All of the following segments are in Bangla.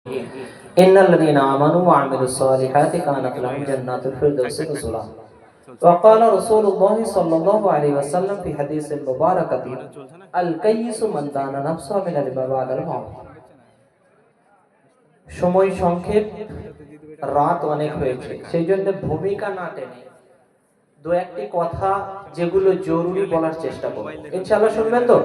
ইন্নাল্লাযীনা আমানু ওয়া আমিলুস সালিহাতি কানাত লাহুম জান্নাতুল ফিরদাউসি নুজুলা। وقال رسول الله صلى الله عليه وسلم في حديث المباركة الكيس من دان نفسه من الباب الموت। সময় সংক্ষেপ, রাত অনেক হয়েছে, সেই জন্য ভূমিকা না টেনে দু একটি কথা যেগুলো জরুরি বলার চেষ্টা করব। ইনশাআল্লাহ শুনবেন তো?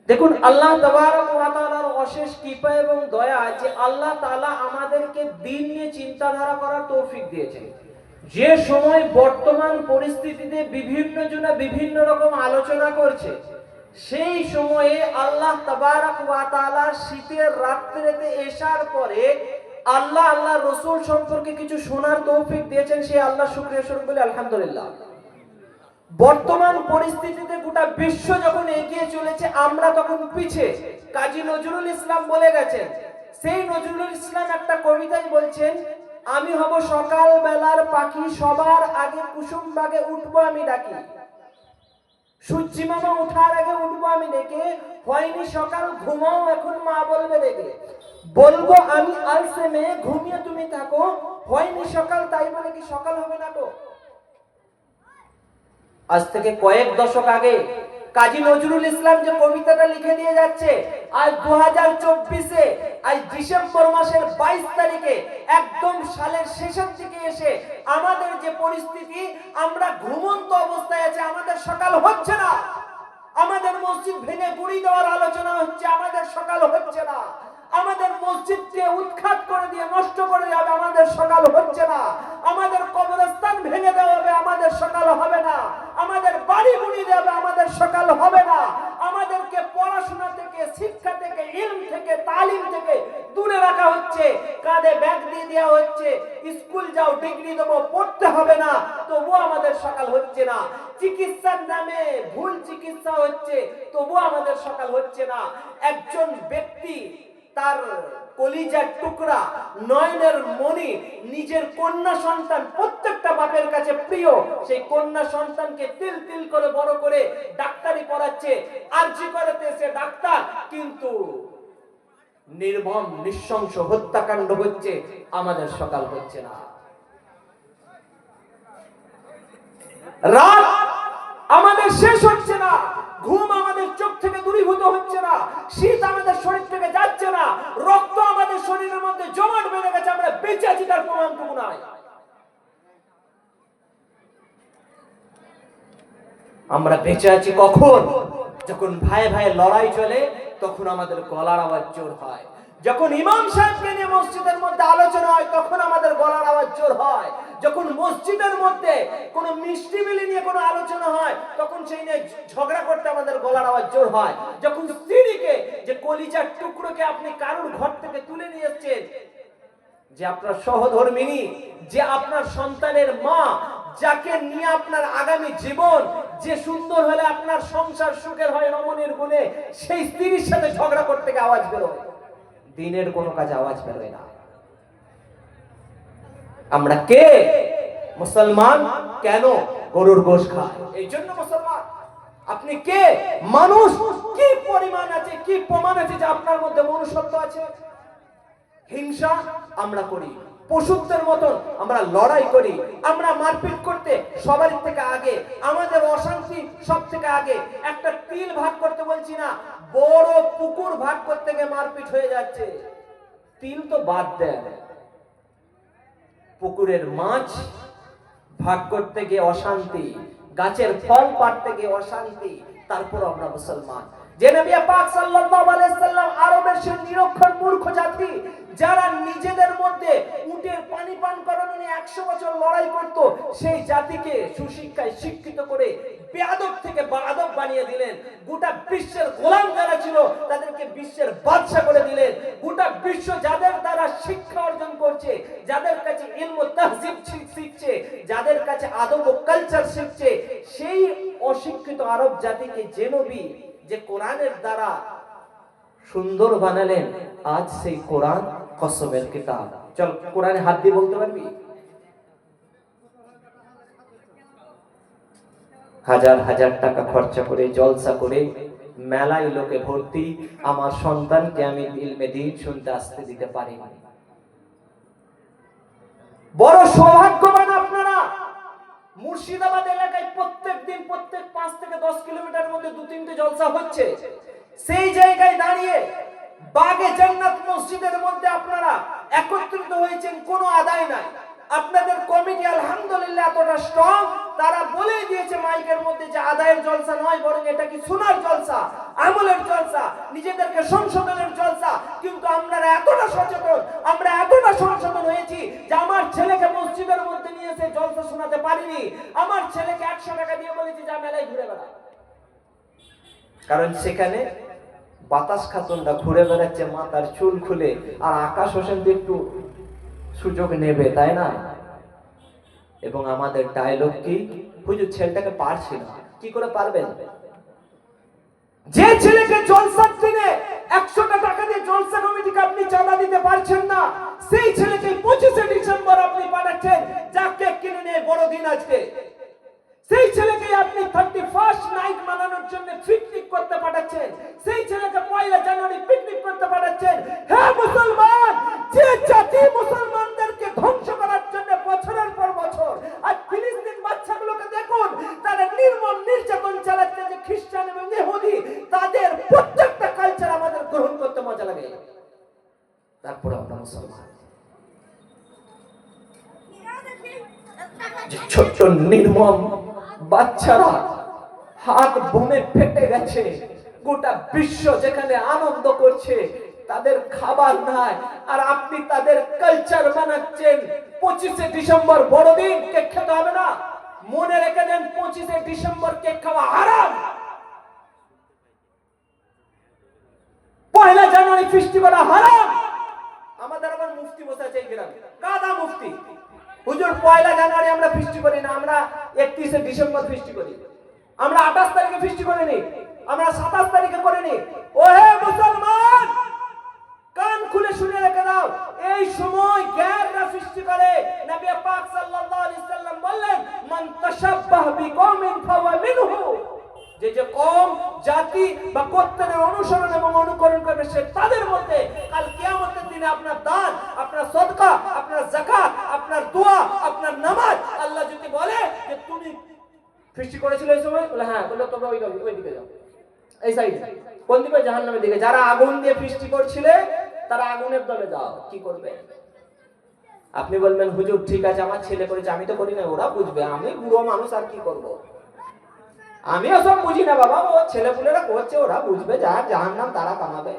দেখুন, আল্লাহ তাবারক ওয়া তাআলার অশেষ কৃপা এবং দয়া যে আল্লাহ তাআলা আমাদেরকে দ্বীন নিয়ে চিন্তাধারা করার তৌফিক দিয়েছেন। যে সময় বর্তমান পরিস্থিতিতে বিভিন্ন জনা বিভিন্ন রকম আলোচনা করছে, সেই সময়ে আল্লাহ তাবারক ওয়া তাআলা শীতের রাত্রিতে এশার পরে আল্লাহ রাসূল সম্পর্কে কিছু শোনার তৌফিক দিয়েছেন। সেই আল্লাহ শুকরিয়া স্বরূপ বলে আলহামদুলিল্লাহ। বর্তমান পরিস্থিতিতে গোটা বিশ্ব যখন এগিয়ে চলেছে, আমরা তখন পিছে। কাজী নজরুল ইসলাম বলে গেছেন, সেই নজরুল ইসলাম একটা কবিতায় বলছেন, আমি হব সকাল বেলার পাখি, সবার আগে কুসুম বাগে উঠবো আমি ডাকি। সূর্যি মামা উঠার আগে উঠবো আমি ডেকে, হয়নি সকাল ঘুমাও এখন মা বলবে ডেকে। বলবো আমি আলসে মেয়ে ঘুমিয়ে তুমি থাকো, হয়নি সকাল তাই বলে কি সকাল হবে না গো। আজ থেকে কয়েক দশক আগে কাজী নজরুল ইসলাম যে কবিতাটা লিখে দিয়ে যাচ্ছে, আজ 2024-এ আজ ডিসেম্বর মাসের 22 তারিখে একদম সালের শেষের দিকে এসে আমাদের যে পরিস্থিতি, আমরা ঘুমন্ত অবস্থায় আছে, আমাদের সকাল হচ্ছে না। আমাদের মসজিদ ভেঙে গুড়ি দেওয়ার আলোচনা হচ্ছে, আমাদের সকাল হচ্ছে না। আমাদের মসজিদকে উৎখাত করে দিয়ে নষ্ট করে দেওয়া হবে, আমাদের সকাল হচ্ছে না। আমাদের কবরস্থান ভেঙে দেওয়া হবে, আমাদের সকাল হবে না। আমাদের বাড়ি গুড়িয়ে দেওয়া হবে, আমাদের সকাল হবে না। আমাদেরকে পড়াশোনা থেকে, শিক্ষা থেকে, ইলম থেকে, তালিম থেকে দূরে রাখা হচ্ছে। কাঁধে ব্যাগ দিয়ে দেওয়া হচ্ছে, স্কুল যাও ডিগ্রি দেবো, পড়তে হবে না, তবুও আমাদের সকাল হচ্ছে না। চিকিৎসার নামে ভুল চিকিৎসা হচ্ছে, তবুও আমাদের সকাল হচ্ছে না। একজন ব্যক্তি তার কলিজার টুকরা, নয়নের মণি, নিজের কন্যা সন্তান, প্রত্যেকটা বাপের কাছে প্রিয়, সেই কন্যা সন্তানকে তিল তিল করে বড় করে ডাক্তারি পড়াচ্ছে, আরজি করাতে সে ডাক্তার, কিন্তু নির্মম নৃশংস হত্যাকাণ্ড হচ্ছে, আমাদের সকাল হচ্ছে না। রাত আমাদের শেষ হচ্ছে না, ঘুম আমাদের চোখ থেকে দূরীভূত হচ্ছে না, শীত আমাদের শরীর থেকে যাচ্ছে না, রক্ত আমাদের শরীরের মধ্যে জমাট বেঁধে গেছে, আমরা বেঁচে আছি তার প্রমাণটুকু নাই। আমরা বেঁচে আছি কখন? যখন ভাই ভাই লড়াই চলে, তখন আমাদের গলার আওয়াজ জোর হয়। যখন ইমাম সাহেবকে নিয়ে মসজিদের মধ্যে আলোচনা হয়, তখন আমাদের গলার আওয়াজ জোর হয়। যখন মসজিদের মধ্যে কোনো মিষ্টি বিলি নিয়ে কোনো আলোচনা হয়, তখন সেই নিয়ে ঝগড়া করতে আমাদের গলার আওয়াজ জোর হয়। যখন স্ত্রীকে, যে কলিজার টুকরোকে আপনি কারুর ঘর থেকে তুলে নিয়ে এসেছেন, যে আপনার সহধর্মিনী, যে আপনার সন্তানের মা, যাকে নিয়ে আপনার আগামী জীবন, যে সুন্দর হলে আপনার সংসার সুখের হয় রমণীর গুণে, সেই স্ত্রীর সাথে ঝগড়া করতে গিয়ে আওয়াজ বেরোয়, দিনের কোনো কাজে আওয়াজ বেরোয় না। আমরা কে? মুসলমান। কেন? গরুর গোশ খায়, এই জন্য মুসলমান। আপনি কে? মানুষ। কি পরিমাণ আছে, কি প্রমাণ আছে যে আপনার মধ্যে মনুষ্যত্ব আছে? হিংসা আমরা করি, পশুত্বের মতন আমরা লড়াই করি, আমরা মারপিট করতে সবার থেকে আগে, আমাদের অশান্তি সব থেকে আগে। একটা তিল ভাগ করতে বলছি না, বড় পুকুর ভাগ করতে গিয়ে মারপিট হয়ে যাচ্ছে। তিল তো বাদ দেন, পুকুরের মাছ ভাগ করতে গিয়ে অশান্তি, গাছের ফল পাড়তে গিয়ে অশান্তি, তারপর আমরা মুসলমান। যে নবী পাক সাল্লাল্লাহু আলাইহি সাল্লাম আরবের সেই নিরক্ষর মূর্খ জাতি, যারা নিজেদের মধ্যে উটের পানি পান করানো নিয়ে 100 বছর লড়াই করত, সেই জাতিকে সুশিক্ষায় শিক্ষিত করে বেয়াদব থেকে বাদব বানিয়ে দিলেন। গোটা বিশ্বের গোলাম যারা ছিল, তাদেরকে বিশ্বের বাদশা করে দিলেন। গোটা বিশ্ব যাদের দ্বারা শিক্ষা অর্জন করছে, যাদের কাছে ইলম ও তাহজিব শিখছে, যাদের কাছে আদব ও কালচার শিখছে, সেই অশিক্ষিত আরব জাতিকে যে নবী, যে কোরআনের দ্বারা সুন্দর বানালেন, আজ সেই কোরআন কসমের কিতাব। চল কোরআনে হাত দিয়ে বলতে পারবি? হাজার হাজার টাকা খরচা করে, জলসা করে মেলায় লোকে ভর্তি, আমার সন্তানকে আমি ইলমে দ্বীন শুনতে আসতে দিতে পারিনি। বড় সৌভাগ্যবান আপনারা। মুর্শিদাবাদ এলাকায় প্রত্যেক দিন প্রত্যেক 5 থেকে 10 কিলোমিটার মধ্যে 2-3টে জলসা হচ্ছে। সেই জায়গায় দাঁড়িয়ে বাগে জান্নাত মসজিদের মধ্যে আপনারা একত্রিত হয়েছেন, কোনো আদায় নাই। আপনাদের কমিটি আলহামদুলিল্লাহ এতটা স্ট্রং, তারা বলে দিয়েছে মাইকের মধ্যে যে আদায়ের জলসা নয়, বরং এটা কি শোনার জলসা, আমলের জলসা, নিজেদেরকে সংশোধনের জলসা। কিন্তু আপনারা এতটা সচেতন, আমরা এতটা সংশোধন হয়েছি যে আমার ছেলেকে মসজিদের মধ্যে নিয়ে এসে জলসা শোনাতে পারিনি। আমার ছেলেকে 100 টাকা দিয়ে বলেছি যা মেলায় ঘুরে বেড়া, কারণ সেখানে বাতাস খাতুনরা ঘুরে বেড়াচ্ছে মাথার চুল খুলে, আর আকাশ হোসেন একটু সুযোগ নেবে, তাই না? এবং আমাদের ডায়লগ কি, হুজুর ছেলেটাকে পারছি না। কি করে পারবেন? যে ছেলেকে জলসার দিনে 100 টাকা দিয়ে জলসা কমিটিকে আপনি চাঁদা দিতে পারছেন না, সেই ছেলেকে 25শে ডিসেম্বর আপনি পাঠাচ্ছেন যা কেক কিনে নিয়ে বড়দিন আজকে। সেই ছেলেকে আপনি 31st নাইট মানানোর জন্য পিকনিক করতে পাঠাচ্ছেন, সেই ছেলেকে 1 জানুয়ারি পিকনিক করতে পাঠাচ্ছেন। হ্যাঁ মুসলমান, যে জাতি মুসলমানদেরকে ধ্বংস করার জন্য বছরের পর বছর, আর ফিলিস্তিন বাচ্চাগুলোকে দেখুন, তারা নির্মম নির্যাতন চালাচ্ছে, যে খ্রিস্টান এবং ইহুদি তাদের প্রত্যেকটা কালচার আমাদের গ্রহণ করতে মজা লাগে। তারপর আমরা মুসলমান, ছোট্ট নির্মম বাচ্চারা হাত বোমে ফেটে গেছে, গোটা বিশ্ব যেখানে আনন্দ করছে তাদের খাবার নাই, আর আপনি তাদের কালচার বানাচ্ছেন। 25শে ডিসেম্বর বড়দিন কেক খেতে হবে না, মনে রেখে দেন 25শে ডিসেম্বর কেক খাওয়া হারাম। 1 জানুয়ারি ফিস্টি করা হারাম। আমাদের আবার মুফতি বসে আছে এই গ্রামে, গাদা মুফতি। হুজুর 1 জানুয়ারি আমরা ফিস্টি করি না, আমরা 31শে ডিসেম্বর ফিস্টি করি, আমরা 28 তারিখে ফিস্টি করিনি, আমরা 27 তারিখে করিনি। ও হে মুসলমান, কান খুলে শুনে রেখে দাও, এই সময় গ্যাররা ফিস্টি করে। নবী পাক সাল্লাল্লাহু আলাইহি সাল্লাম বললেন, মান তাশাব্বাহ বিকওমিন ফাওয়া মিনহু। যে কওম, জাতি বা গোত্রের অনুসরণ এবং অনুকরণ করবে সে তাদের মধ্যে। কাল কিয়ামতের দিনে আপনার দান, আপনার সদকা, আপনার যাকাত, আপনার দোয়া, আপনার নামাজ, আল্লাহ যদি বলে যে তুমি ফিস্টি করেছিলে এই সময়, বলে হ্যাঁ, বলে তোমরা ওই দিকে যাও, এই সাইডে। কোন দিকে? জাহান্নামের দিকে। যারা আগুন দিয়ে ফিস্টি করছিলে তারা আগুনের দলে যাও। কি করবে? আপনি বলবেন হুজুর ঠিক আছে, আমার ছেলে করেছে, আমি তো করি না, ওরা বুঝবে, আমি বুড়ো মানুষ আর কি করব, আমি ওসব বুঝি না বাবা, ও ছেলেপুলেরা করছে, ওরা বুঝবে, যার জাহান্নাম তারা কামাবে।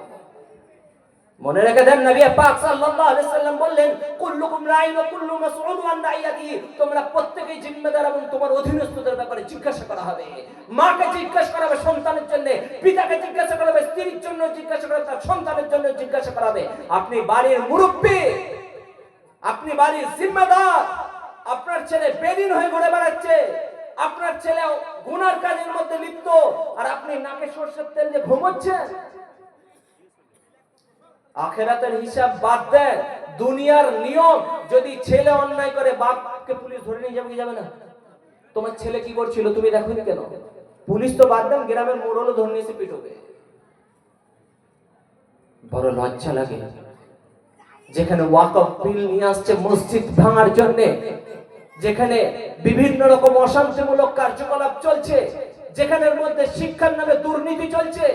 মনে রেখে দেন, নবী পাক সাল্লাল্লাহু আলাইহি সাল্লাম বললেন, কুল্লুকুম রাইন ওয়া কুল্লু মাসউলুন আন রাইয়াতিহি। তোমরা প্রত্যেকেই জিম্মেদার এবং তোমার অধীনস্থদের ব্যাপারে জিজ্ঞাসা করা হবে। মাকে জিজ্ঞাসা করা হবে সন্তানের জন্য, পিতাকে জিজ্ঞাসা করা হবে স্ত্রীর জন্য, জিজ্ঞাসা করা হবে তার সন্তানের জন্য, জিজ্ঞাসা করা হবে। আপনি বাড়ির মুরব্বি, আপনি বাড়ির জিম্মেদার, আপনার ছেলে বেদিন হয়ে ঘুরে বেড়াচ্ছে, আপনার ছেলে গুনার কাজের মধ্যে লিপ্ত, আর আপনি নাকে সরষের তেল দিয়ে ঘুমোচ্ছেন। আখিরাতের হিসাব বাদ দেন, দুনিয়ার নিয়ম, যদি ছেলে অন্যায় করে বাপকে পুলিশ ধরে নিয়ে যাবে কি যাবে না? তোমার ছেলে কি করছিল তুমি দেখোনি কেন? পুলিশ তো বাদ দেন, গ্রামের মোড়লও ধরে নিয়ে এসে পিটবে। বড় লজ্জা লাগে, যেখানে ওয়াকফ বিল নিয়ে আসছে মসজিদ ভাঙার জন্য, যেখানে বিভিন্ন রকম অশান্তিমূলক কার্যকলাপ চলছে, যেখানের মধ্যে শিক্ষার নামে দুর্নীতি চলছে,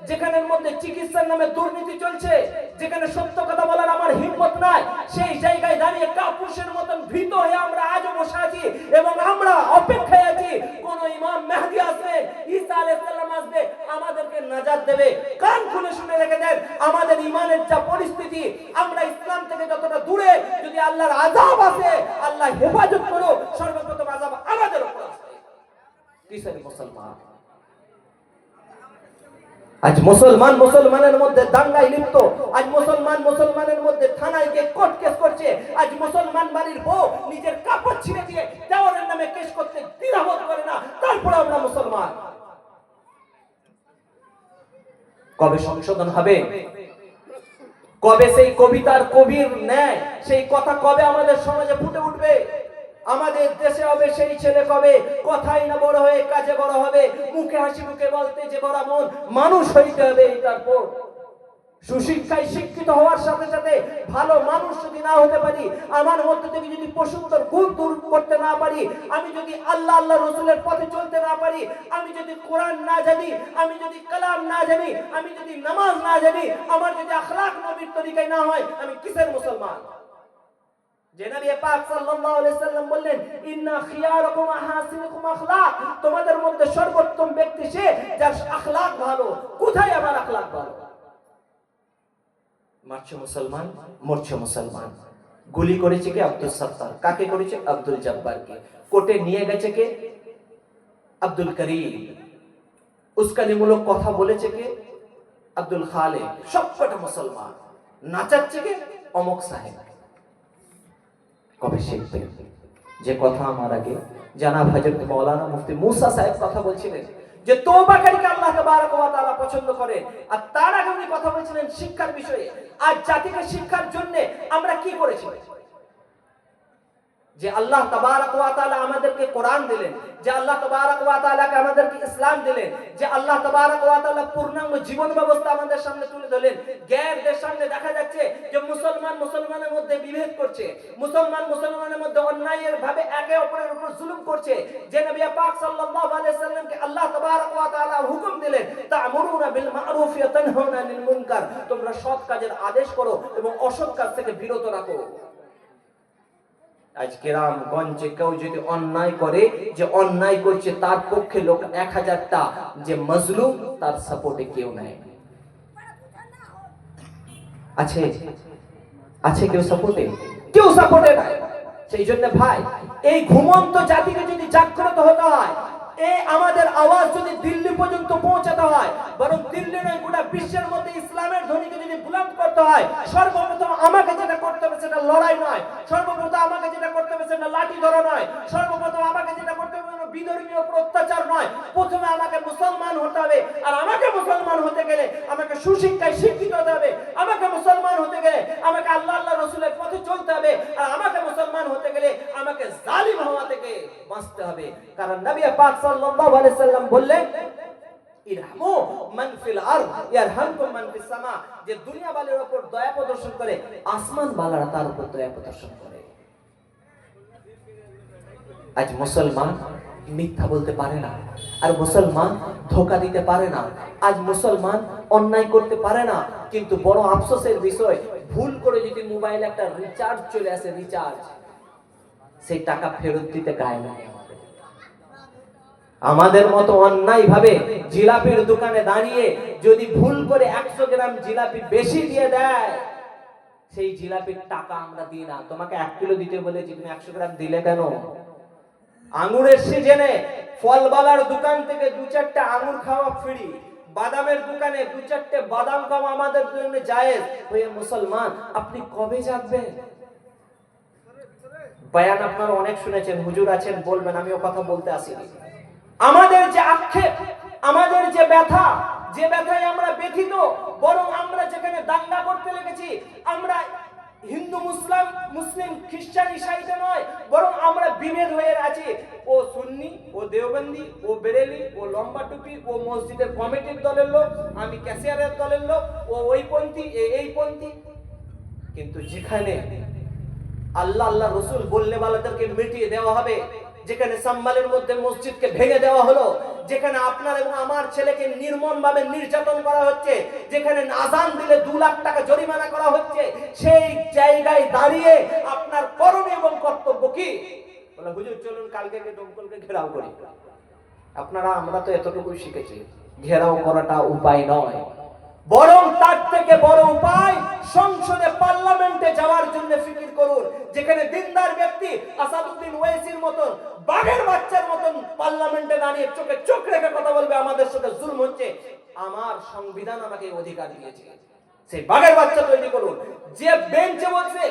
যেখানের মধ্যে চিকিৎসার নামে দুর্নীতি চলছে, যেখানে সত্য কথা বলার আমার হিম্মত নাই, সেই জায়গায় দাঁড়িয়ে কাপুরুষের মতন ভীত হয়ে আমরা আজও বসে আছি এবং আমরা অপেক্ষায় আছি কোন ইমাম মেহেদী আসবে, ঈসা আলাইহিস সালাম আসবে, আমাদেরকে নাজাত দেবে। কান খুলে শুনে রেখে দেন, আমাদের ঈমানের যা পরিস্থিতি, আমরা ইসলাম থেকে যতটা দূরে, যদি আল্লাহর আযাব আসে, আল্লাহ হেফাজত করো, সর্বপ্রথম আযাব আমাদের উপর আসবে। কিসের মুসলমান? আজ মুসলমান মুসলমানের মধ্যে দাঙ্গায় লিপ্ত, আজ মুসলমান মুসলমানের মধ্যে থানায় গিয়ে কোর্ট কেস করছে, আজ মুসলমান বাড়ির বউ নিজের কাপড় ছিঁড়ে দিয়ে দেওয়ারের নামে কেস করতে দ্বিধাবোধ করে না, তারপরে আমরা মুসলমান। কবে সংশোধন হবে? কবে সেই কবিতার কবির ন্যায় সেই কথা কবে আমাদের সমাজে ফুটে উঠবে? আমাদের দেশে হবে সেই ছেলে কবে কথাই না বড় হয়ে কাজে বড় হবে, মুখে হাসি মুখে বলতে যে বড় মন, মানুষ হইতে হবে। তারপর সুশিক্ষায় শিক্ষিত হওয়ার সাথে সাথে ভালো মানুষ যদি না হতে পারি, আমার মধ্যে থেকে যদি পশুত্বর গুণ দূর করতে না পারি, আমি যদি আল্লাহ আল্লাহ রসুলের পথে চলতে না পারি, আমি যদি কোরআন না জানি, আমি যদি কালাম না জানি, আমি যদি নামাজ না জানি, আমার যদি আখলাক নবীর তরিকায় না হয়, আমি কিসের মুসলমান? যে নবী পাক সাল্লাল্লাহু আলাইহি সাল্লাম বললেন, ইন্না খিয়ারাকুম আহসিনুকুম আখলাক, তোমাদের মধ্যে সর্বোত্তম ব্যক্তি সে যার আখলাক ভালো। কোথায় আমার আখলাক ভালো? মারছে মুসলমান, মরছে মুসলমান। গুলি করেছে কে? আব্দুল সত্তার। কাকে করেছে? আব্দুল জব্বারকে। কোর্টে নিয়ে গেছে কে? আব্দুল করিম। উস্কানিমূলক কথা বলেছে কে? আব্দুল খালেক। সবকটা মুসলমান। নাচাচ্ছে কে? অমুক সাহেব। কবে শিখবে? যে কথা আমার আগে জানাব হযরত মাওলানা মুফতি মুসা সাহেব কথা বলছিলেন যে তওবাকারীকে আল্লাহ তাবারক ওয়া তাআলা পছন্দ করেন, আর তার আগে উনি কথা বলছিলেন শিক্ষার বিষয়ে। আর জাতিকে শিক্ষার জন্য আমরা কি করেছি? যে আল্লাহ তাবারক ওয়া তাআলা আমাদেরকে কোরআন দিলেন, যে আল্লাহ তাবারক ওয়া তাআলা আমাদেরকে ইসলাম দিলেন, যে আল্লাহ তাবারক ওয়া তাআলা পূর্ণাঙ্গ জীবন ব্যবস্থা আমাদের সামনে তুলে ধরলেন। গ্যারদের সামনে দেখা যাচ্ছে যে মুসলমান মুসলমানের মধ্যে বিভেদ করছে, মুসলমান মুসলমানের মধ্যে অন্যায়ের ভাবে একে অপরের উপর জুলুম করছে। যে নবী পাক সাল্লাল্লাহু আলাইহি সাল্লামকে আল্লাহ তাবারক ওয়া তাআলা হুকুম দিলেন, তা'মুরুনা বিল মা'রুফ ওয়া তানহাউনা আনিল মুনকার, তোমরা সৎ কাজের আদেশ করো এবং অসৎ কাজ থেকে বিরত রাখো। আজ গ্রামগঞ্জে কেউ যদি অন্যায় করে, যে অন্যায় করছে তার পক্ষে লোক 1000টা, যে মজলুম তার সাপোর্টে কেউ নাই। আছে আছে কেউ সাপোর্টে? কেউ সাপোর্টে নাই। সেই জন্য ভাই, এই ঘুমন্ত জাতিকে যদি জাগ্রত হতে হয়, এই আমাদের আওয়াজ যদি দিল্লি পর্যন্ত পৌঁছাতে হয়, বরং দিল্লি নয় গোটা বিশ্বের মধ্যে ইসলামের ধ্বনিকে যদি বুলন্দ করতে হয়, সর্বপ্রথম আমাকে যেটা করতে হবে সেটা লড়াই নয়, সর্বপ্রথম আমাকে যেটা করতে হবে সেটা লাঠি ধরা নয়, সর্বপ্রথম আমাকে যেটা করতে হবে বিধর্মীয় অত্যাচার নয়। প্রথমে আমাকে মুসলমান হতে হবে। আর আমাকে মুসলমান হতে গেলে আমাকে সুশিক্ষায় শিক্ষিত হতে হবে। আমাকে মুসলমান হতে গেলে আমাকে আল্লাহ আল্লাহ রসুলের পথে চলতে হবে। আর আমাকে মুসলমান হতে গেলে আমাকে জালিম হওয়া থেকে বাঁচতে হবে। কারণ নবী পাক সাল্লাল্লাহু আলাইহি সাল্লাম বললেন, ইরহামু মান ফিল আরদ ইয়ারহামকুম মান ফিস সামা, যে দুনিয়া বালের উপর দয়া প্রদর্শন করে, আসমান বালারা তার উপর দয়া প্রদর্শন করে। আজ মুসলমান মিথ্যা বলতে পারে না, আর মুসলমান ধোঁকা দিতে পারে না, আজ মুসলমান অন্যায় করতে পারে না। কিন্তু বড় আফসোসের বিষয়, ভুল করে যদি মোবাইলে একটা রিচার্জ চলে আসে, রিচার্জ, সেই টাকা ফেরত দিতে গায়ে লাগে। আমাদের মতো অন্যায় ভাবে জিলাপির দোকানে দাঁড়িয়ে যদি ভুল করে 100 গ্রাম জিলাপি বেশি দিয়ে দেয়, সেই জিলাপির টাকা আমরা দিই না। তোমাকে 1 কিলো দিতে বলেছি, তুমি 100 গ্রাম দিলে কেন? আঙ্গুরের সিজনে ফলবালার দোকান থেকে 2-4টা আঙ্গুর খাওয়া ফ্রি, বাদামের দোকানে 2-4টে বাদাম খাওয়া আমাদের জন্য জায়েজ। হয়ে মুসলমান আপনি কবে জানবেন? বয়ান আপনারা অনেক শুনেছেন, হুজুর আছেন, বলবেন, আমিও কথা বলতে আসিনি। আমাদের যে আক্ষেপ, আমাদের যে ব্যথা, যে ব্যথায় আমরা ব্যথিত, বরং আমরা যেখানে দাঙ্গা করতে লেগেছি, আমরা হিন্দু মুসলিম খ্রিস্টান ইসাইতে নয়, বরং আমরা বিভেদ হয়ে আছি। ও সুন্নি, ও দেওবন্দি, ও বেরেলি, ও লম্বা টুপি, ও মসজিদের কমিটির দলের লোক, আমি ক্যাশিয়ারের দলের লোক, ও ওই পন্থী, এই পন্থী। কিন্তু যেখানে আল্লাহ আল্লাহ রসুল বললে বালাদেরকে মিটিয়ে দেওয়া হবে, যেখানে সাম্মালের মধ্যে মসজিদকে ভেঙে দেওয়া হলো, যেখানে আপনার এবং আমার ছেলেকে নির্মমভাবে নির্যাতন করা হচ্ছে, যেখানে আযান দিলে 2 লাখ টাকা জরিমানা করা হচ্ছে, সেই জায়গায় দাঁড়িয়ে আপনার করণীয় এবং কর্তব্য কি? বলে হুজুর চলুন কালকে দমকলকে ঘেরাও করি। আমরা তো এতটুকুই শিখেছি, ঘেরাও করাটা উপায় নয়, বরং তার থেকে বড় উপায় সংসদে পার্লামেন্টে যাওয়ার জন্য ফিকির করুন। যেখানে দিনদার ব্যক্তি আসাদুদ্দিন ওয়াইসির মতন বাঘের বাচ্চার মতন পার্লামেন্টে দাঁড়িয়ে চোখে চোখ রেখে কথা বলবে, আমাদের সাথে জুলুম হচ্ছে, আমার সংবিধান আমাকে অধিকার দিয়েছে, সেই বাঘের বাচ্চা তৈরি করুন। যে বেঞ্চে বসে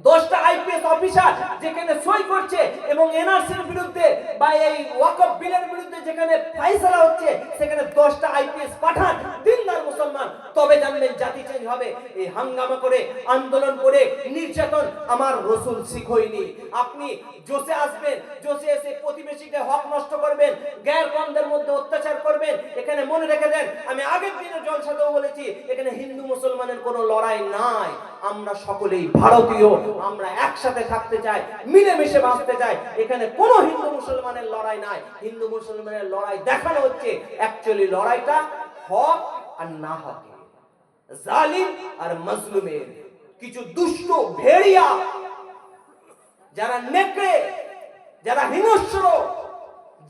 10টা আইপিএস অফিসার যেখানে সই করছে এবং এনআরসির বিরুদ্ধে বা এই ওয়াকফ বিলের বিরুদ্ধে যেখানে ফয়সালা হচ্ছে, সেখানে 10টা আইপিএস পাঠান দিনদার মুসলমান, তবে জানবেন জাতি চেঞ্জ হবে। এই হাঙ্গামা করে, আন্দোলন করে, নির্যাতন আমার রাসূল শিখায়নি। আপনি জোশে আসবেন, জোশে এসে প্রতিবেশীকে হক নষ্ট করবেন, গ্যার কমদের মধ্যে অত্যাচার করবেন। এখানে মনে রেখে দেন, আমি আগের দিনে জলসাতেও বলেছি, এখানে হিন্দু মুসলমানের কোনো লড়াই নাই। আমরা সকলেই ভারতীয়, আমরা একসাথে থাকতে চাই, মিলেমিশে বাঁচতে চাই। এখানে কোনো হিন্দু মুসলমানের লড়াই নাই। হিন্দু মুসলমানের লড়াই দেখানো হচ্ছে, অ্যাকচুয়ালি লড়াইটা হক আর না হকে, জালিম আর মাজলুমের। কিছু দুষ্ট ভেড়িয়া, যারা নেকড়ে, যারা হিংস্র,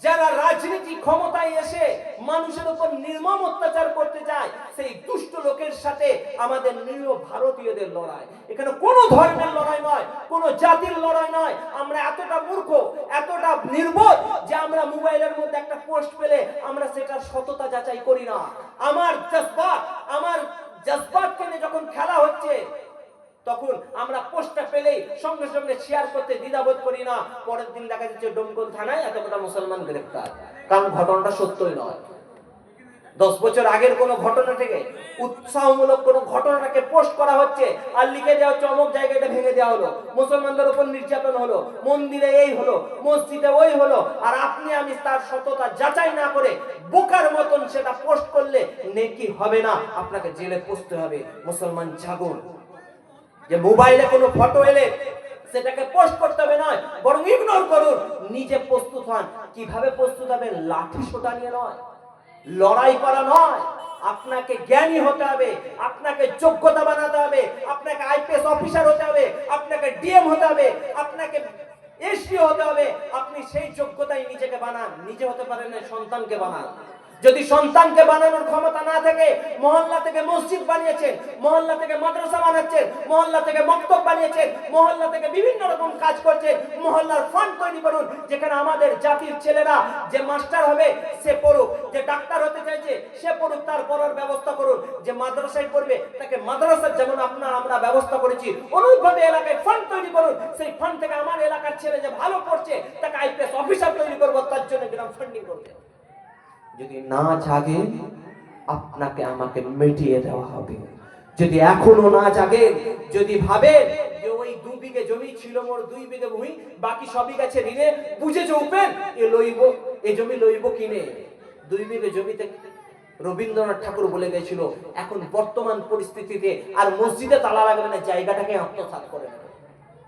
যারা রাজনীতি ক্ষমতায় এসে মানুষের উপর নির্মম অত্যাচার করতে চায়, সেই দুষ্ট লোকের সাথে আমাদের নিরীহ ভারতীয়দের লড়াই। এখানে কোনো ধর্মের লড়াই নয়, কোনো জাতির লড়াই নয়। আমরা এতটা মূর্খ, এতটা নির্বোধ যে আমরা মোবাইলের মধ্যে একটা পোস্ট পেলে আমরা সেটার সততা যাচাই করি না। আমার জজবাতকে নিয়ে যখন খেলা হচ্ছে, তখন আমরা পোস্টটা পেলেই সঙ্গে সঙ্গে শেয়ার করতে দ্বিধাবোধ করি না। পরের দিন দেখা যাচ্ছে ডোমকল থানায় এতটা মুসলমান গ্রেফতার, কারণ ঘটনাটা সত্যই নয়। 10 বছর আগের কোনো ঘটনা থেকে উৎসাহমূলক কোনো ঘটনাকে পোস্ট করা হচ্ছে আর লিখে দেওয়া হচ্ছে অমুক জায়গাটা ভেঙে দেওয়া হলো, মুসলমানদের উপর নির্যাতন হলো, মন্দিরে এই হলো, মসজিদে ওই হলো, আর আপনি আমি তার সততা যাচাই না করে বোকার মতন সেটা পোস্ট করলে নেকি হবে না, আপনাকে জেলে পড়তে হবে। মুসলমান জাগুন। যে মোবাইলে কোনো ফটো এলে সেটাকে পোস্ট করতে হবে নয়, বরং ইগনোর করুন, নিজে প্রস্তুত হন। কিভাবে প্রস্তুত হবে? লাঠি সোটা নিয়ে নয়, লড়াই করা নয়। আপনাকে জ্ঞানী হতে হবে, আপনাকে যোগ্যতা বানাতে হবে, আপনাকে আইপিএস অফিসার হতে হবে, আপনাকে ডিএম হতে হবে, আপনাকে এসপি হতে হবে। আপনি সেই যোগ্যতাই নিজেকে বানান। নিজে হতে পারেন না, সন্তানকে বানান। যদি সন্তানকে বানানোর ক্ষমতা না থাকে, মহল্লা থেকে মসজিদ বানিয়েছেন, মহল্লা থেকে মাদ্রাসা বানাচ্ছেন, মহল্লা থেকে মক্তব বানিয়েছেন, মহল্লা থেকে বিভিন্ন রকম কাজ করছেন, মহল্লার ফান্ড তৈরি করুন, যেখানে আমাদের জাতির ছেলেরা যে মাস্টার হবে সে পড়ুক, যে ডাক্তার হতে চাইছে সে পড়ুক, তার পড়ার ব্যবস্থা করুন। যে মাদ্রাসায় পড়বে তাকে মাদ্রাসার যেমন আমরা ব্যবস্থা করেছি, অনুরূপভাবে এলাকায় ফান্ড তৈরি করুন। সেই ফান্ড থেকে আমার এলাকার ছেলে যে ভালো পড়ছে তাকে আইপিএস অফিসার তৈরি করবো, তার জন্য গ্রাম ফান্ডিং করবে। যদি না জাগে, আপনাকে আমাকে মিটিয়ে দেওয়া হবে। যদি এখনো না জাগে, যদি ভাবে যে ওই 2 বিঘে জমি ছিল মোর, 2 বিঘে ভূমি, বাকি সবই গেছে ঋণে, বুঝে চৌপেন এ জমি লইব কিনে। 2 বিঘে জমিতে রবীন্দ্রনাথ ঠাকুর বলে গেছিল, এখন বর্তমান পরিস্থিতিতে আর মসজিদে তালা লাগবে না, জায়গাটাকে আত্মসাৎ করে নেবে।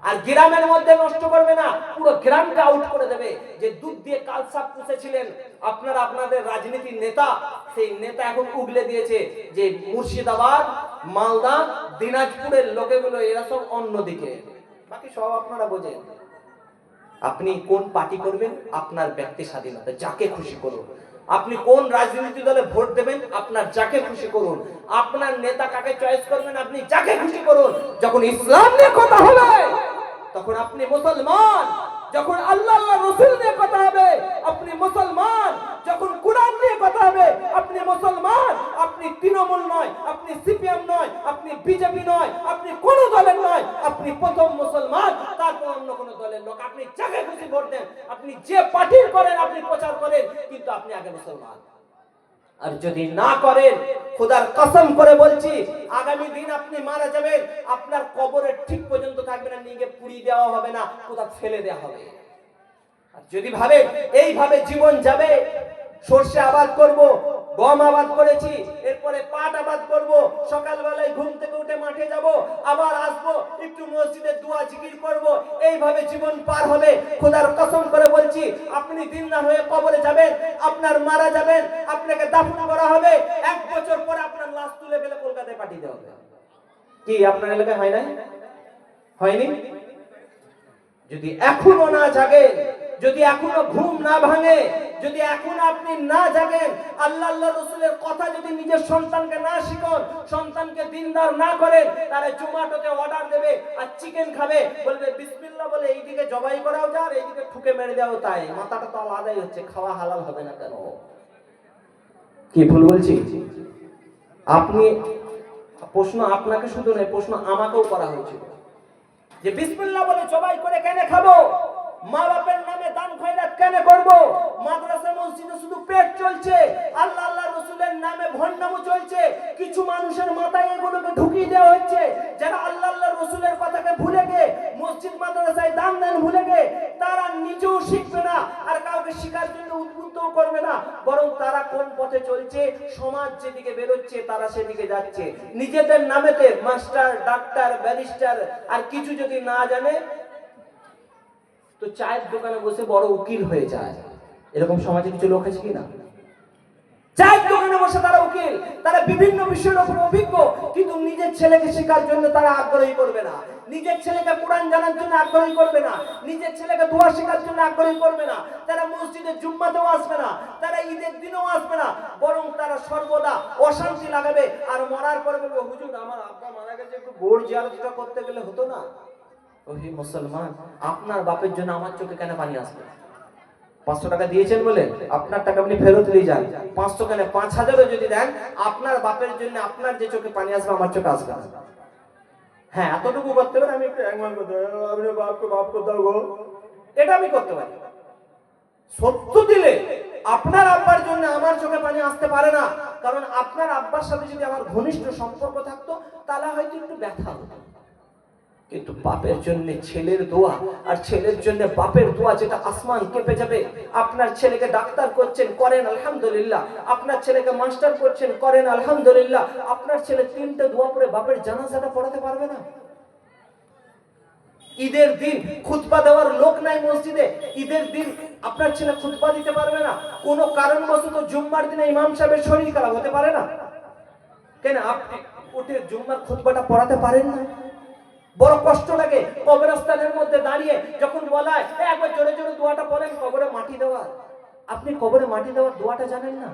আর গ্রামের মধ্যে নষ্ট করবে না, পুরো গ্রামকে আউট করে দেবে। যে দুধ দিয়ে কালসাপ পুষেছিলেন আপনারা, আপনাদের রাজনীতির নেতা, সেই নেতা এখন উগলে দিয়েছে যে মুর্শিদাবাদ, মালদা, দিনাজপুরের লোকেগুলো এরা সব অন্যদিকে, বাকি সব আপনারা বোঝেন। আপনি কোন পার্টি করবেন আপনার ব্যক্তি স্বাধীনতা, যাকে খুশি করুন। আপনি কোন রাজনীতি দলে ভোট দেবেন আপনার যাকে খুশি করুন। আপনার নেতা কাকে চয়েস করবেন আপনি যাকে খুশি করুন। যখন ইসলাম নিয়ে কথা হবে তখন আপনি মুসলমান, যখন আল্লাহ রাসূল নিয়ে কথা হবে আপনি মুসলমান, যখন কোরআন নিয়ে কথা হবে আপনি মুসলমান। আপনি তৃণমূল নয়, আপনি সিপিএম নয়, আপনি বিজেপি নয়, আপনি কোন দলের নয়, আপনি প্রথম মুসলমান, তারপর অন্য কোন দলের লোক। আপনি যাকে খুশি ভোট দেন, আপনি যে পার্টির করেন আপনি প্রচার করেন, কিন্তু আপনি আগে মুসলমান। আর যদি না করেন, খোদার কসম করে বলছি, আগামী দিন আপনি মারা যাবেন, আপনার কবরের ঠিক পর্যন্ত থাকবে না, নিয়ে পুড়িয়ে দেওয়া হবে না, কোথা ফেলে দেওয়া হবে। আর যদি ভাবেন এইভাবে জীবন যাবে, সরষে আবাদ করব, গম আবাদ করেছি, এরপরে পাট আবাদ করব, সকালবেলায় ঘুম থেকে উঠে মাঠে যাব, আবার আসবো, একটু মসজিদে দোয়া জিকির করব, এইভাবে জীবন পার হবে। খোদার কসম করে বলছি, আপনি দিন না হয়ে কবরে যাবেন, আপনার মারা যাবেন, আপনাকে দাফন করা হবে, 1 বছর পরে আপনার লাশ তুলে ফেলে কলকাতায় পাঠিয়ে দেওয়া হবে। কি আপনার এলাকায় হয় না? হয়নি? যদি এখনো না জাগেন, যদি এখনো ঘুম না ভাঙে, যদি এখনো আপনি না জাগেন, আল্লাহ রাসূলের কথা যদি নিজের সন্তানকে না শিখান, সন্তানকে দিনদার না করেন, তাহলে জোম্যাটোতে অর্ডার দেবে আর চিকেন খাবে, বলবে বিসমিল্লাহ বলে এইদিকে জবাই করাও যা আর এইদিকে ঠুকে মেরে দেওয়া তাই, মাথাটা তো আলাদাই হচ্ছে, খাওয়া হালাল হবে না কেন? কি ভুল বলছি? আপনি প্রশ্ন আপনাকে শুধু নয়, প্রশ্ন আমাকেও করা হয়েছিল। যে বিসমিল্লাহ বলে জবাই করে কেন খাবো, মা বাপের নামে দান খয়রাত কেন করব, মাদ্রাসা মসজিদে শুধু পেট চলছে, আল্লাহ আল্লাহ রাসূলের নামে ভণ্ডামো চলছে, কিছু মানুষের মাথায় এগুলোকে ঢুকিয়ে দেওয়া হচ্ছে, যারা আল্লাহ আল্লাহ রাসূলের কথাকে ভুলে গিয়ে মসজিদ মাদ্রাসায় দান দেন ভুলে গিয়ে তারা নিজেও শিখবে না আর কাউকে শেখার জন্য উদ্বুদ্ধও করবে না, বরং তারা কোন পথে চলছে, সমাজ যেদিকে বেরোচ্ছে তারা সেদিকে যাচ্ছে। নিজেদের নামেতে মাস্টার, ডাক্তার, ব্যারিস্টার আর কিছু যদি না জানে তো চায়ের দোকানে বসে বড় উকিল হয়ে যায়। এরকম সমাজে কিছু লোক আছে কিনা? চায়ের দোকানে বসে তারা উকিল, তারা বিভিন্ন বিষয়ের উপর অভিজ্ঞ, কিন্তু নিজের ছেলেকে শেখার জন্য তারা আগ্রহী করবে না, নিজের ছেলেকে কোরআন জানার জন্য আগ্রহী করবে না, নিজের ছেলেকে দোয়া শেখার জন্য আগ্রহী করবে না, তারা মসজিদে জুম্মাতেও আসবে না, তারা ঈদের দিনেও আসবে না, বরং তারা সর্বদা অশান্তি লাগাবে আর মরার পরে বলবে হুজুর আমার আব্বা মারা গেছে, একটু গোড় জিয়ারতটা করতে গেলে হতো না। ওহে মুসলমান, আপনার বাপের জন্য আমার চোখে কেন পানি আসবে? 500 টাকা দিয়েছেন বলে আপনার টাকা আপনি ফেরত নিয়ে যান, 500 কেন 5000ও যদি দেন, আপনার বাপের জন্য আপনার যে চোখে পানি আসবে আমার চোখে আসবে না। হ্যাঁ, এতটুকু করতে পারেন, আমি একটু একবার করতে পারি, আপনি বাপকে মাফ করে দাও গো, এটা আমি করতে পারি। সত্য দিলে আপনার আব্বার জন্য আমার চোখে পানি আসতে পারে না, কারণ আপনার আব্বার সাথে যদি আমার ঘনিষ্ঠ সম্পর্ক থাকতো তাহলে হয়তো একটু ব্যথা হতো, কিন্তু বাপের জন্য ছেলের দোয়া আর ছেলের জন্য বাপের দোয়া যেটা আসমান কেঁপে যাবে। আপনার ছেলেকে ডাক্তার করছেন, করেন আলহামদুলিল্লাহ, আপনার ছেলেকে মাস্টার করছেন, করেন আলহামদুলিল্লাহ, আপনার ছেলে 3টে দোয়া পড়ে বাপের জানাজাটা পড়াতে পারবে না? ঈদের দিন খুতবা দেওয়ার লোক নাই মসজিদে, ঈদের দিন আপনার ছেলে খুতবা দিতে পারবে না, কোনো কারণবশত জুম্মার দিনে ইমাম সাহেবের শরীর খারাপ হতে পারে না, কেন আপনি উঠে জুম্মার খুতবাটা পড়াতে পারেন না? বড় কষ্ট লাগে কবরস্থানের মধ্যে দাঁড়িয়ে যখন বলা হয় একবার জোরে জোরে দোয়াটা পড়েন কবরে মাটি দেওয়ার, আপনি কবরে মাটি দেওয়ার দোয়াটা জানেন না?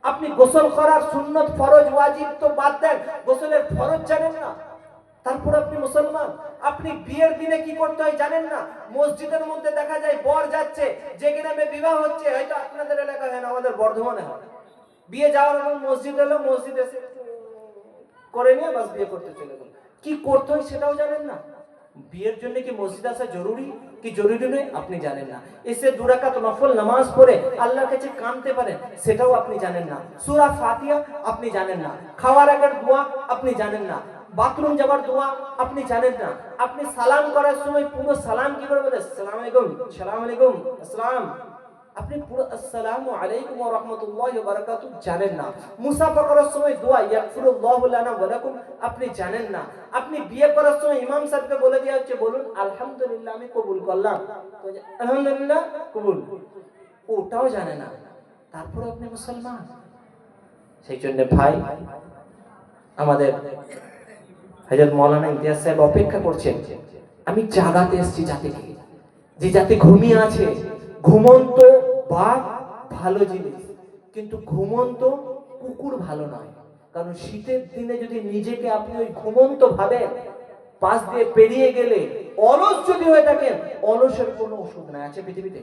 আপনি গোসল করার সুন্নত ফরজ ওয়াজিব তো বাদ দেন, গোসলের ফরজ জানেন না? তারপর আপনি মুসলমান, আপনি বিয়ের দিনে কি করতে হয় জানেন না? মসজিদের মধ্যে দেখা যায় বর যাচ্ছে, যে গ্রামে বিবাহ হচ্ছে, হয়তো আপনাদের এলাকায় হয় না, আমাদের বর্ধমানে হয়, বিয়ে যাওয়ার পর মসজিদ এলো, মসজিদে এসে করে নিয়ে বাস বিয়ে করতে চলে গেল, কি করতে হয় সেটাও জানেন না। বিয়ের জন্য কি মসজিদ আসা জরুরি কি জরুরি নয় আপনি জানেন না। এসে 2 রাকাত নফল নামাজ পড়ে আল্লাহর কাছে কাঁদতে পারেন সেটাও আপনি জানেন না। সূরা ফাতিহা আপনি জানেন না, খাওয়ার আগের দোয়া আপনি জানেন না, বাথরুম যাবার দোয়া আপনি জানেন না, আপনি সালাম করার সময় পুরো সালাম কি করে বলেন? আসসালামু আলাইকুম, আসসালামু আলাইকুম, আসসালাম, আপনি পুরো আসসালামু আলাইকুম ওয়া রাহমাতুল্লাহি ওয়া বারাকাতুহু জানেন না। মুসাফা করার সময় দোয়া ইয়াগফিরুল্লাহু লানা ওয়া লাকুম আপনি জানেন না। আপনি বিয়ে করার সময় ইমাম সাহেবকে বলে দেওয়া হচ্ছে বলুন আলহামদুলিল্লাহ আমি কবুল করলাম, তো আলহামদুলিল্লাহ কবুল, ওটাও জানে না, তারপর আপনি মুসলমান। সেই জন্য ভাই আমাদের হযরত মাওলানা ইমতিয়াজ সাহেব অপেক্ষা করছেন, আমি জাগাতে এসেছি জাতিকে, যে জাতি ঘুমিয়ে আছে। ঘুমন্ত বাঘ ভালো জিনিস, কিন্তু ঘুমন্ত কুকুর ভালো নয়, কারণ শীতের দিনে যদি নিজেকে আপনি ওই ঘুমন্ত ভাবেন, পাশ দিয়ে পেরিয়ে গেলে অলস যদি হয়ে থাকেন, অলসের কোনো ওষুধ নাই আছে পৃথিবীতে?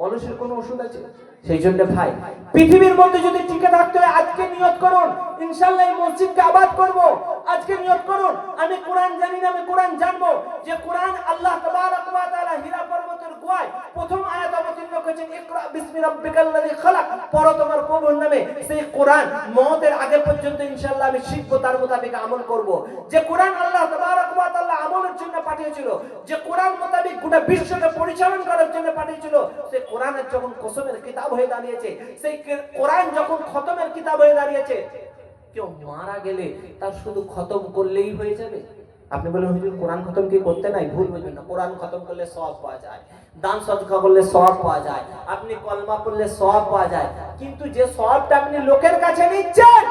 অলসের কোনো ওষুধ আছে? সেই জন্য ভাই পৃথিবীর মধ্যে যদি টিকে থাকতে হয় আজকে নিয়ত করুন ইনশাআল্লাহ এই মসজিদকে আবাদ করব। আজকে নিয়ত করুন আমি কোরআন জানি না, আমি কোরআন জানবো। যে কোরআন আল্লাহ তাবারাক ওয়া তাআলা হীরা পর্বতের গুহায় প্রথম আয়াত অবতীর্ণ করেছেন, ইকরা বিসমি রাব্বিকাল্লাযী খালাক, পড়ো তোমার প্রভুর নামে। সেই কোরআন মওতের আগে পর্যন্ত ইনশাআল্লাহ আমি শিখবো, তার মোতাবেক আমল করব। যে কোরআন আল্লাহ তাবারাক ওয়া তাআলা আমলের জন্য পাঠিয়েছিল, যে কোরআন মোতাবেক গোটা বিশ্বকে পরিচালনা করার জন্য পাঠিয়েছিল, সেই কোরআনের যখন কসমের কিতাব হয়ে দাঁড়িয়েছে, সেই কোরআন যখন খতমের কিতাব হয়ে দাঁড়িয়েছে, কেউ মারা গেলে তার শুধু খতম করলেই হয়ে যাবে? আপনি বলেন হুজুর কোরআন খতম কি করতে নাই? ভুল বুঝবেন না, কোরআন খতম করলে সওয়াব পাওয়া যায়, দান সদকা করলে সওয়াব পাওয়া যায়, আপনি কলমা পড়লে সওয়াব পাওয়া যায়, কিন্তু যে সওয়াবটা আপনি লোকের কাছে নিচ্ছেন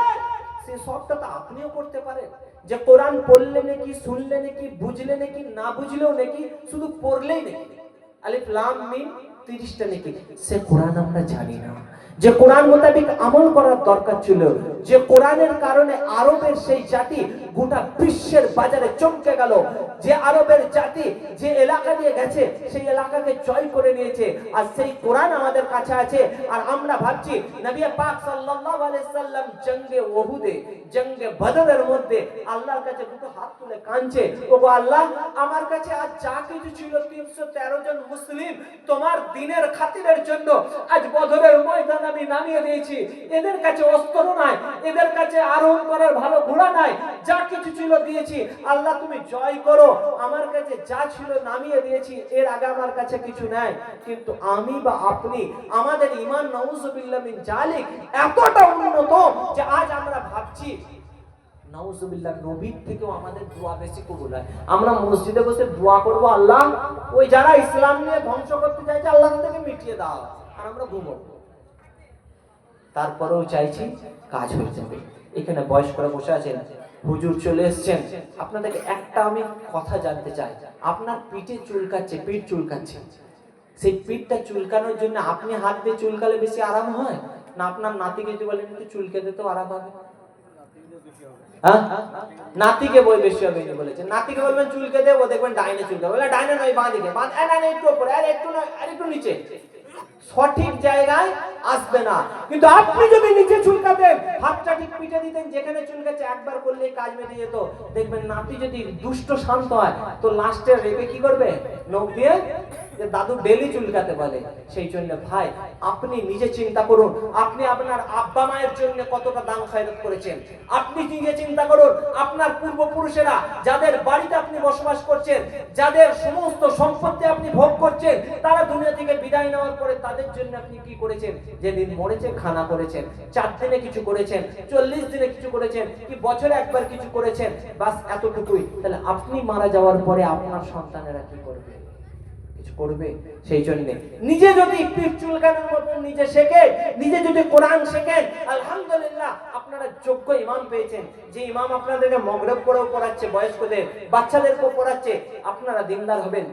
সেই সওয়াবটা তো আপনিও করতে পারেন। যে কোরআন পড়লে নাকি, শুনলে নাকি, বুঝলে নাকি, না বুঝলেও নাকি, শুধু পড়লেই নাকি, আলিফ লাম মিম 30টা নাকি, সে কোরআন আমরা জানি না। যে কোরআন মোতাবেক আমল করার দরকার ছিল, যে কোরআনের কারণে আরবের সেই জাতি গোটা বিশ্বের বাজারে চমকে গেল, যে আরবের জাতি যে এলাকা দিয়ে গেছে সেই এলাকাকে জয় করে নিয়েছে। আর সেই কোরআন আমাদের কাছে আছে, আর আমরা ভাবছি নবী পাক সাল্লাল্লাহু আলাইহি সাল্লাম জঙ্গে ওহুদে, জঙ্গে বদরের মধ্যে আল্লাহর কাছে দুটো হাত তুলে কাঁদছে, ওগো আল্লাহ, আমার কাছে আজ যা কিছু ছিল 313 জন মুসলিম তোমার দ্বীনের খাতিরের জন্য আজ বদরের ময়দানে আমি নামিয়ে দিয়েছি। এদের কাছে অস্ত্র নাই, এদের কাছে আরোহণ করার ভালো ঘোড়া নাই, যা কিছু ছিল দিয়েছি, আল্লাহ তুমি জয় করো। আমার কাছে যা ছিল নামিয়ে দিয়েছি, এর আগে আমার কাছে কিছু নাই। কিন্তু আমি বা আপনি, আমাদের ঈমান নাউযুবিল্লাহ মিন জালিক এতটা উন্নত যে আজ আমরা ভাবছি নাউযুবিল্লাহ নবীর থেকেও আমাদের দোয়া বেশি কবুল হয়। আমরা মসজিদে বসে দোয়া করব, আল্লাহ ওই যারা ইসলাম নিয়ে ধ্বংস করতে চাইছে আল্লাহ থেকে মিটিয়ে দাও, আর আমরা ঘুমোবো। তারপরেও চাইছি কাজ হয়ে যাবে। এখানে বয়স্করা বসে আছেন, হুজুর চলে এসেছেন, আপনাদেরকে একটা আমি কথা জানতে চাই। আপনার পিঠে চুলকাচ্ছে, পিঠ চুলকাচ্ছে, সেই পিঠটা চুলকানোর জন্য আপনি হাত দিয়ে চুলকালে বেশি আরাম হয় না আপনার নাতিকে যদি বলেন একটু চুলকে দিতে আরাম হবে? হ্যাঁ, নাতিকে বই বেশি হবে বলেছে। নাতিকে বলবেন চুলকে দে, ও দেখবেন ডাইনে চুলকাবে, বলে ডাইনে নয় বাঁ দিকে, বাঁ না একটু উপরে, আর একটু নয় আর একটু নিচে, সঠিক জায়গায় আসবে না। কিন্তু আপনি যদি নিচে চুলকাতেন, হাতটা ঠিক পিঠে দিতেন, যেখানে চুলকাচ্ছে একবার করলে কাজ মিটে যেত। দেখবেন নাতি যদি দুষ্ট শান্ত হয় তো লাস্টে রেখে কি করবে, নখ দিয়ে দাদু ডেলি চুলকাতে বলে। সেই জন্য ভাই আপনি নিজে চিন্তা করুন, আপনি আপনার আব্বা মায়ের জন্য কতটা দান খয়রাত করেছেন। আপনি নিজে চিন্তা করুন, আপনার পূর্বপুরুষেরা যাদের বাড়িতে আপনি বসবাস করছেন, যাদের সমস্ত সম্পত্তি আপনি ভোগ করছেন, তারা দুনিয়া থেকে বিদায় নেওয়ার পরে তাদের জন্য আপনি কি করেছেন? যেদিন মরেছে খানা করেছেন, 4 দিনে কিছু করেছেন, 40 দিনে কিছু করেছেন, কি বছরে একবার কিছু করেছেন, বাস এতটুকুই। তাহলে আপনি মারা যাওয়ার পরে আপনার সন্তানেরা কি করবে? করবে। সেই জন্য নিজে যদি পিঠ চুলকানোর মতো নিজে শেখে, নিজে যদি কোরআন শেখেন, আলহামদুলিল্লাহ আপনারা যোগ্য ইমাম পেয়েছেন। যে ইমাম আপনাদেরকে মাগরিব পড়েও পড়াচ্ছে, বয়স্কদের বাচ্চাদেরকেও পড়াচ্ছে, আপনারা দিনদার হবেন,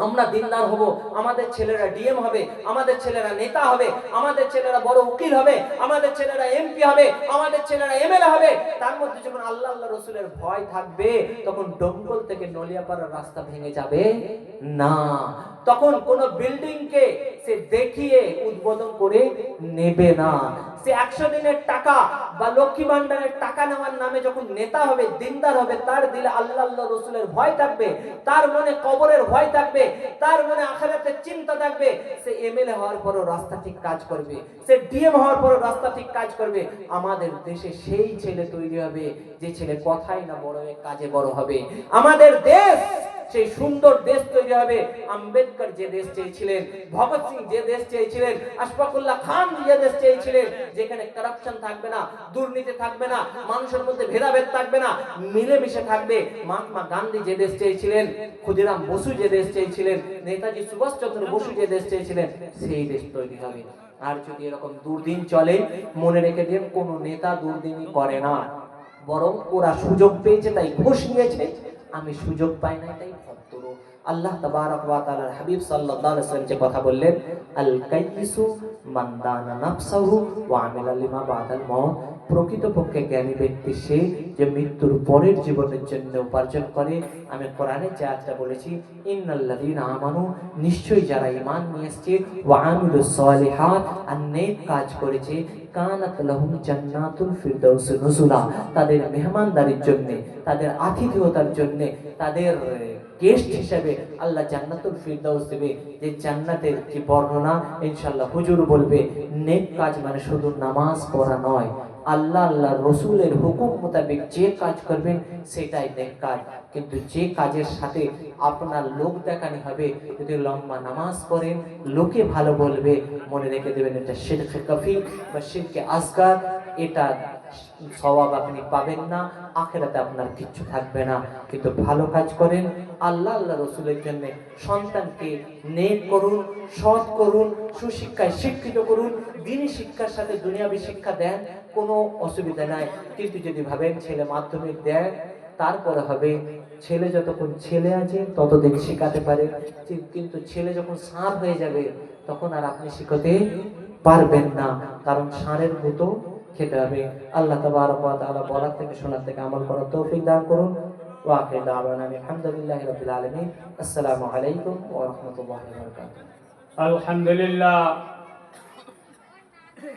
আমরা দিনদার হব, আমাদের ছেলেরা ডিএম হবে, আমাদের ছেলেরা নেতা হবে, আমাদের ছেলেরা বড় উকিল হবে, আমাদের ছেলেরা এমপি হবে, আমাদের ছেলেরা এমএলএ হবে। তার মধ্যে যখন আল্লাহ আল্লাহ রসুলের ভয় থাকবে, তখন ডোমকল থেকে নলিয়াপাড়ার রাস্তা ভেঙে যাবে না। তখন কোন বিল্ডিং কে সে দেখিয়ে উদ্বোধন করে নেবে না। সে 100 দিনের টাকা বা লক্ষ্মী ভান্ডারের টাকা নেওয়ার নামে যখন নেতা হবে, দিনদার হবে, তার দিলে আল্লাহ আল্লাহ রসুলের ভয় থাকবে, তার মনে কবরের ভয় থাকবে, তার মনে আখিরাতের চিন্তা থাকবে। সে এমএলএ হওয়ার পরও রাস্তা ঠিক কাজ করবে, সে ডিএম হওয়ার পরও রাস্তা ঠিক কাজ করবে। আমাদের দেশে সেই ছেলে তৈরি হবে যে ছেলে কথাই না বড় হয়ে কাজে বড় হবে। আমাদের দেশ সেই সুন্দর দেশ তৈরি হবে। আম্বেদকর যে দেশ চেয়েছিলেন, ভগৎ সিং যে দেশ চেয়েছিলেন, আশফাকুল্লাহ খান যে দেশ চেয়েছিলেন, যেখানে কারাপশন থাকবে না, দুর্নীতি থাকবে না, মানুষের মধ্যে ভেদাভেদ থাকবে না, মিলেমিশে থাকবে। মহাত্মা গান্ধী যে দেশ চেয়েছিলেন, ক্ষুদিরাম বসু যে দেশ চেয়েছিলেন, নেতাজি সুভাষচন্দ্র বসু যে দেশ চেয়েছিলেন, সেই দেশ তৈরি হবে। আর যদি এরকম দুর্দিন চলে, মনে রেখে দিন, কোন নেতা দুর্দিনই করে না, বরং ওরা সুযোগ পেয়েছে তাই ঘুষ নিয়েছে, আমি সুযোগ পাই না তাই ভদ্র। আল্লাহ তাবারক ওয়া তাআলার হাবিব সাল্লাল্লাহু আলাইহি ওয়াসাল্লাম যে কথা বললেন, আল কাইয়িসু মান দানা নাফসাহু ওয়া আমিলা লিমা বাদাল মাউত, প্রকৃতপক্ষে জ্ঞানী ব্যক্তি সে যে মৃত্যুর পরের জীবনের জন্য উপার্জন করে। আমি কোরআনে যে আয়াতটা বলেছি, ইন্নাল্লাযীনা আমানু, নিশ্চয়ই যারা ঈমান নিয়ে এসেছে, ওয়া আমিলুস সালিহাত, আর নেক কাজ করেছে, কানাত লাহুম জান্নাতুল ফিরদাউস নুজুলা, তাদের মেহমানদারির জন্য, তাদের আতিথেয়তার জন্য, তাদের গেস্ট হিসেবে আল্লাহ জান্নাতুল ফিরদাউস দেবে। যে জান্নাতের যে বর্ণনা ইনশাআল্লাহ হুজুর বলবে। নেক কাজ মানে শুধু নামাজ পড়া নয়, আল্লাহ আল্লাহ রসুলের হুকুম মোতাবেক যে কাজ করবেন সেটাই নেক কাজ। কিন্তু যে কাজের সাথে আপনার লোক দেখানি হবে, যদি লম্বা নামাজ পড়েন লোকে ভালো বলবে, মনে রেখে দেবেন এটা শিরকে কাফি বা শিরকে আসগার, এটা সওয়াব আপনি পাবেন না, আখিরাতে আপনার কিচ্ছু থাকবে না। কিন্তু ভালো কাজ করেন, আল্লাহ আল্লাহ রসুলের জন্য, সন্তানকে নেক করুন, সৎ করুন, সুশিক্ষায় শিক্ষিত করুন, দ্বীনি শিক্ষার সাথে দুনিয়াবী শিক্ষা দেন, কোনো অসুবিধা নাই। কিন্তু যদি ভাবেন ছেলে মাধ্যমিক দেন তারপরে হবে, ছেলে যতক্ষণ ছেলে আছে ততদিন শেখাতে পারে, কিন্তু ছেলে যখন সাপ হয়ে যাবে তখন আর আপনি শিখাতে পারবেন না, কারণ ষাঁড়ের গুঁতো খেতে হবে। আল্লাহ তাবারক ওয়া তাআলা বলার থেকে শোনার থেকে আমল করার তৌফিক দান করুন। ওয়া আখিরু দাওয়ানা আলহামদুলিল্লাহি রাব্বিল আলামিন। আসসালামু আলাইকুম ওয়া রাহমাতুল্লাহি ওয়া বারাকাতুহু। আলহামদুলিল্লাহ।